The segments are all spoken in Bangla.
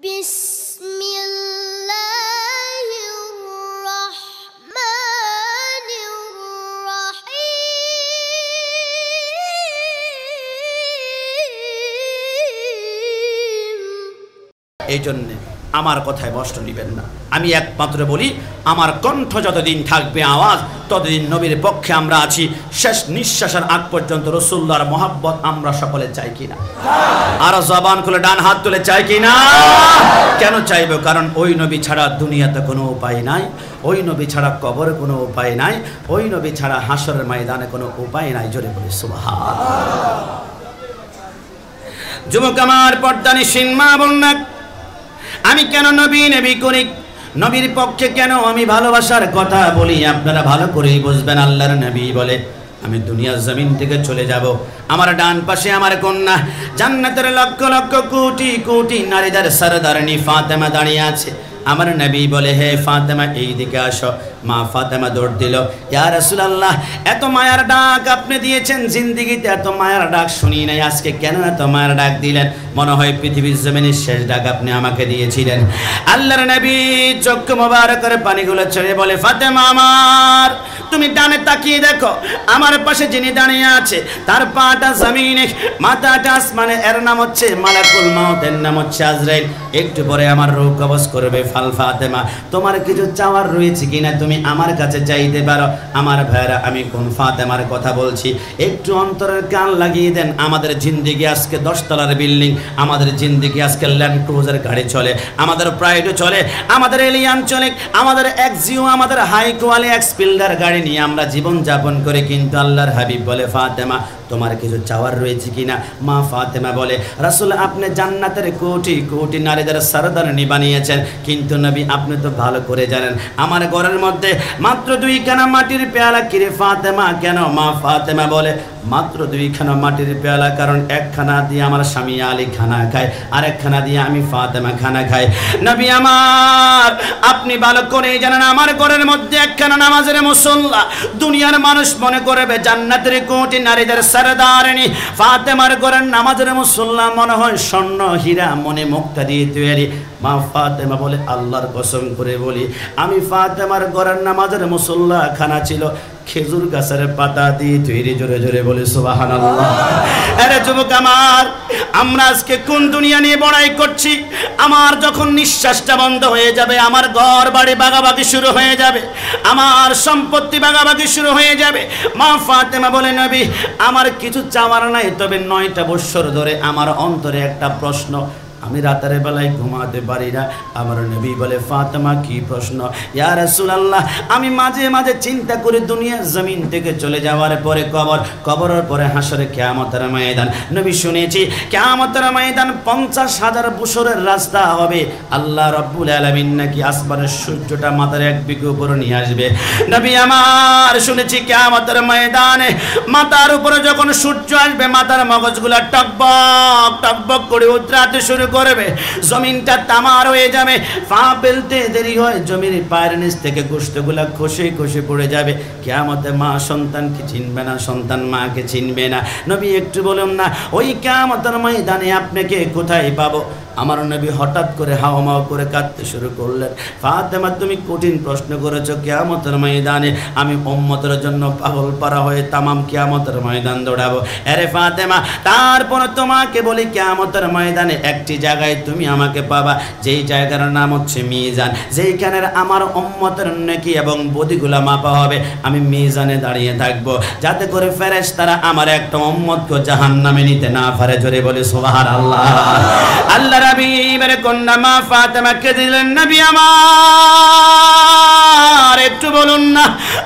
এই জন্য আমার কথায় কষ্ট নেবেন না। আমি একমাত্র বলি, আমার কণ্ঠ যতদিন থাকবে আওয়াজ, ততদিন নবীর পক্ষে আমরা আছি। শেষ নিঃশ্বাসের আগ পর্যন্ত রাসূলুল্লাহর মহব্বত আমরা সকলে চাই কিনা? আর জবান খুলে ডান হাত তুলে চাই কিনা? কেন চাইবো? কারণ ওই নবী ছাড়া দুনিয়াতে কোনো উপায় নাই, ওই নবী ছাড়া কবরে কোনো উপায় নাই, ওই নবী ছাড়া হাসরের ময়দানে কোনো উপায় নাই। জোরে বলি সুবহানাল্লাহ। যুবক আমার, পর্দানিশীন মা বোন, আমি কেন নবী নবী করি, নবীর পক্ষে কেন আমি ভালোবাসার কথা বলি, আপনারা ভালো করেই বুঝবেন। আল্লাহর নবী বলে, আমি দুনিয়ার জমিন থেকে চলে যাব, আমার ডান পাশে আমার কন্যা, জান্নাতের লক্ষ লক্ষ কোটি কোটি নারীদের সরদারনি ফাতেমা দাঁড়িয়ে আছে। আমার নবী বলে, হে ফাতেমা এই দিকে আসো। মা ফাতেমা দৌড় দিল, ইয়া রাসূলুল্লাহ, এত মায়ার ডাক আপনি দিয়েছেন, জিন্দেগিতে এত মায়ার ডাক শুনি নাই, আজকে কেন এত মায়ার ডাক দিলেন? মনে হয় পৃথিবীর জমিনের শেষ ডাক আপনি আমাকে দিয়েছিলেন। আল্লাহর নবী চক্ষু মোবারকের পানিগুলো ছেড়ে বলে, ফাতেমা আমার, তুমি ডানে তাকিয়ে দেখো, আমার পাশে যিনি দাঁড়িয়ে আছে তার পাটা জমিনে, মাথাটা আসমানে, এর নাম হচ্ছে মালাকুল মউত, এর নাম হচ্ছে আজরাইল। একটু পরে আমার রূহ কবজ করবে। ফাতেমা, তোমার কিছু চাওয়ার রয়েছে কিনা তুমি আমার কাছে চাইতে পারো। আমার ভাইরা, আমি কোন ফাতেমার কথা বলছি একটু অন্তরের কান লাগিয়ে দেন। আমাদের জিন্দেগি আজকে 10 তলার বিল্ডিং, আমাদের জিন্দেগি আজকে ল্যান্ড ক্রুজার গাড়ি চলে, আমাদের প্রাইডো চলে, আমাদের এলিয়ান চলে, আমাদের এক্সিও, আমাদের হাই কোয়ালি এক্সপিল্ডার গাড়ি নিয়ে আমরা জীবন যাপন করি। কিন্তু আল্লাহর হাবিব বলে, ফাতেমা তোমার কিছু চাওয়ার রয়েছে কিনা? মা ফাতেমা বলে, রাসূল আপনি জান্নাতের কোটি কোটি নারীদের সরদারনি বানিয়েছেন, কিন্তু নবী আপনি তো ভালো করে জানেন আমার ঘরের মধ্যে মাত্র 2খানা মাটির পেয়ালা। কিরে ফাতেমা কেন? মা ফাতেমা বলে, মাত্র 2খানা মাটির পেয়ালা, কারণ একখানা দিয়ে আমার স্বামী আলী খানা খায়, আর একখানা দিয়ে আমি ফাতেমা খানা খাই। নবী আমার, আপনি ভালো করেই জানেন আমার ঘরের মধ্যে একখানা নামাজের মুসল্লা। দুনিয়ার মানুষ মনে করবে জান্নাতের কোটি নারীদের সরদারনি ফাতেমার ঘরের নামাজের মুসল্লা মনে হয় স্বর্ণ হীরা মনে মুক্তা দিয়ে তৈরি। মা ফাতেমা বলে, আল্লাহর কসম করে বলি, আমি ফাতেমার ঘরের নামাজের মুসল্লা খানা ছিল খেজুর গাছের পাতা দিয়ে তৈরি। জোরে জোরে বলে সুবহানাল্লাহ। আরে যুবক আমার, আমরা আজকে কোন দুনিয়া নিয়ে বড়াই করছি? আমার যখন নিঃশ্বাসটা বন্ধ হয়ে যাবে, আমার ঘর বাড়ি ভাগাভাগি শুরু হয়ে যাবে, আমার সম্পত্তি ভাগাভাগি শুরু হয়ে যাবে। মা ফাতেমা বলে, নবী আমার কিছু চাওয়ার নাই, তবে 9টা বছর ধরে আমার অন্তরে একটা প্রশ্ন, আমি রাতের বেলায় ঘুমাতে পারি না। আমার নবী বলে, ফাতেমা কি প্রশ্ন? ইয়া রাসূলুল্লাহ, আমি মাঝে মাঝে চিন্তা করি দুনিয়ার জমিন থেকে চলে যাওয়ার পরে কবর, কবরের পরে হাসরে কিয়ামতের ময়দান। নবী শুনেছি কিয়ামতের ময়দান 50,000 বছরের রাস্তা হবে। আল্লাহ রাব্বুল আলামিন নাকি আসমানের সূর্যটা মাথার 1 বিঘা উপরে নিয়ে আসবে। নবী আমার, শুনেছি কিয়ামতের ময়দানে মাথার উপরে যখন সূর্য আসবে, মাথার মগজগুলা টকবক টকবক করে উতরাতে শুরু করবে, জমিনটা তামার হয়ে যাবে, পা ফেলতে দেরি হয়, জমির পায়ের নিচ থেকে গোশতগুলা খসে খসে পড়ে যাবে। কিয়ামতে মা সন্তানকে চিনবে না, সন্তান মাকে চিনবে না। নবী একটু বলুন না, ওই কিয়ামতের ময়দানে আপনাকে কোথায় পাবো? আমার নবী হঠাৎ করে হাওমাও করে কাঁদতে শুরু করলেন। ফাতেমা তুমি কঠিন প্রশ্ন করেছো, কিয়ামতের ময়দানে আমি উম্মতের জন্য পাগল পারা হয়ে তামাম কিয়ামতের ময়দান দৌড়াবো। আরে ফাতেমা, তারপর তোমাকে বলি কিয়ামতের ময়দানে একটি জায়গায় তুমি আমাকে পাবা, যেই জায়গার নাম হচ্ছে মিজান, যেইখানের আমার উম্মতের নেকি এবং বদিগুলা মাপা হবে। আমি মিজানে দাঁড়িয়ে থাকবো, যাতে করে ফেরেশতারা আমার একটা উম্মতকে জাহান্নামে নিতে না পারে। জোরে বলে সুবহানাল্লাহ। আল্লাহ হাবিবের কন্যা মা ফাতেমাকে দিলেন, নবী আমার একটু বলুন না,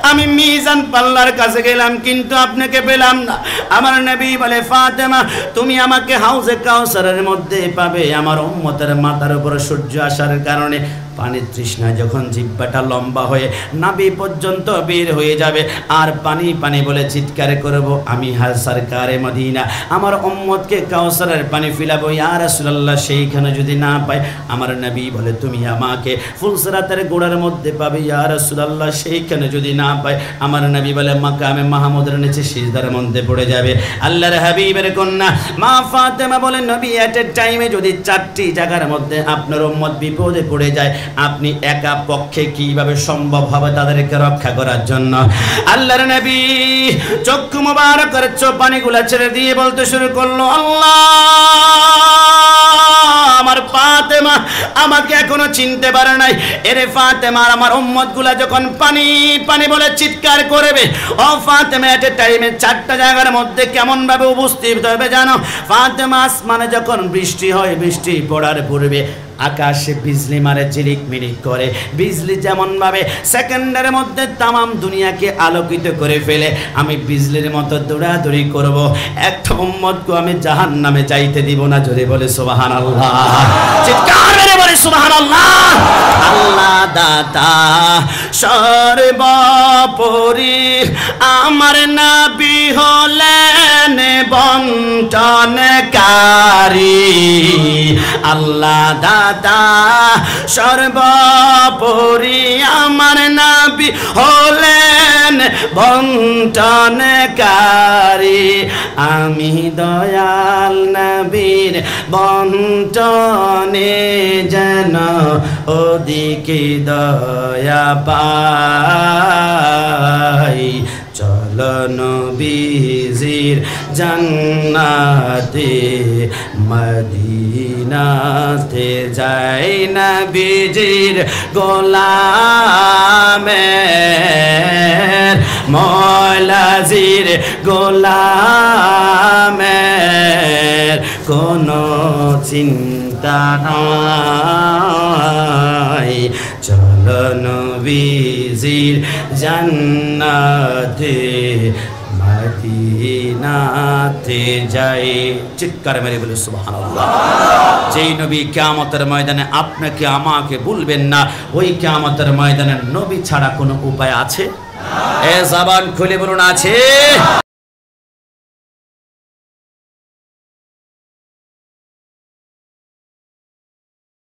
আমি মিজান পাল্লার কাছে গেলাম কিন্তু আপনাকে পেলাম না। আমার নবী বলে, ফাতেমা তুমি আমাকে হাউজে কাউসারের মধ্যে পাবে। আমার উম্মতের মাথার উপর সূর্য আসার কারণে পানির তৃষ্ণা যখন জিহ্বাটা লম্বা হয়ে নাভি পর্যন্ত বের হয়ে যাবে আর পানি পানি বলে চিৎকার করব, আমি সরকারে মদিনা আমার উম্মতকে কাউসারের পানি ফিলাবো ইয়া রাসূলুল্লাহ। সেইখানে যদি না পাই, আমার নবী বলে তুমি আমাকে ফুলসিরাতের গোড়ার মধ্যে পাবে ইয়া রাসূলুল্লাহ। সেইখানে যদি না পাই, আমার নবী বলে মাকামে মাহমুদের নিচে সিজদার মধ্যে পড়ে যাবে। আল্লাহর হাবিবের কন্যা মা ফাতেমা বলেন, নবী এট এ টাইমে যদি 4টি জায়গার মধ্যে আপনার উম্মত বিপদে পড়ে যায়, আপনি একা পক্ষে কিভাবে সম্ভব হবে তাদেরকে রক্ষা করার জন্য? আল্লাহর নবী চক্ষু মুবারকের পানিগুলা ছেড়ে দিয়ে বলতে শুরু করলো, আল্লাহ আমার ফাতেমা আমাকে এখনো চিনতে পারে নাই। এরে ফাতেমা আমার উম্মতগুলা যখন পানি পানি বলে চিৎকার করবে, ও ফাতেমা এট এ টাইমে 4টা জায়গার মধ্যে কেমন ভাবে উপস্থিত হবে জানো? ফাতেমা আসমানে যখন বৃষ্টি হয়, বৃষ্টি পড়ার পূর্বে আকাশে বিজলি মারে, ঝিলিক মিলিক করে। বিজলি যেমন ভাবে সেকেন্ডের মধ্যে তামাম দুনিয়াকে আলোকিত করে ফেলে, আমি বিজলির মতো দৌড়াদৌড়ি করব, একটা উম্মতকে আমি জাহান্নামে যাইতে দিব না। জোরে বলে সুবহানাল্লাহ, চিৎকার মেরে বলে সুবহানাল্লাহ। আল্লাহ দাতা সর্বোপরি আমার নবী হলেন বন্টনকারী। আল্লাহ দাতা সর্বোপরি আমার নবী হলেন বন্টনকারী। আমি দয়াল নবীর বন্টনে যেন ওদিকে দয়া পাই। চলো নবীজির জান্নাতে মদিনাতে যাই, নবীজির গোলামের মওলাজির গোলামের কোনো চিন্তা নাই। চলো নবীজির জান্নাতে মদিনাতে যাই। চিৎকার মেরে বলে সুবহানাল্লাহ। যেই নবী কিয়ামতের ময়দানে আপনাকে আমাকে বলবেন না, ওই কিয়ামতের ময়দানে নবী ছাড়া কোনো উপায় আছে? এ জবান খুলে বলুন, আছে?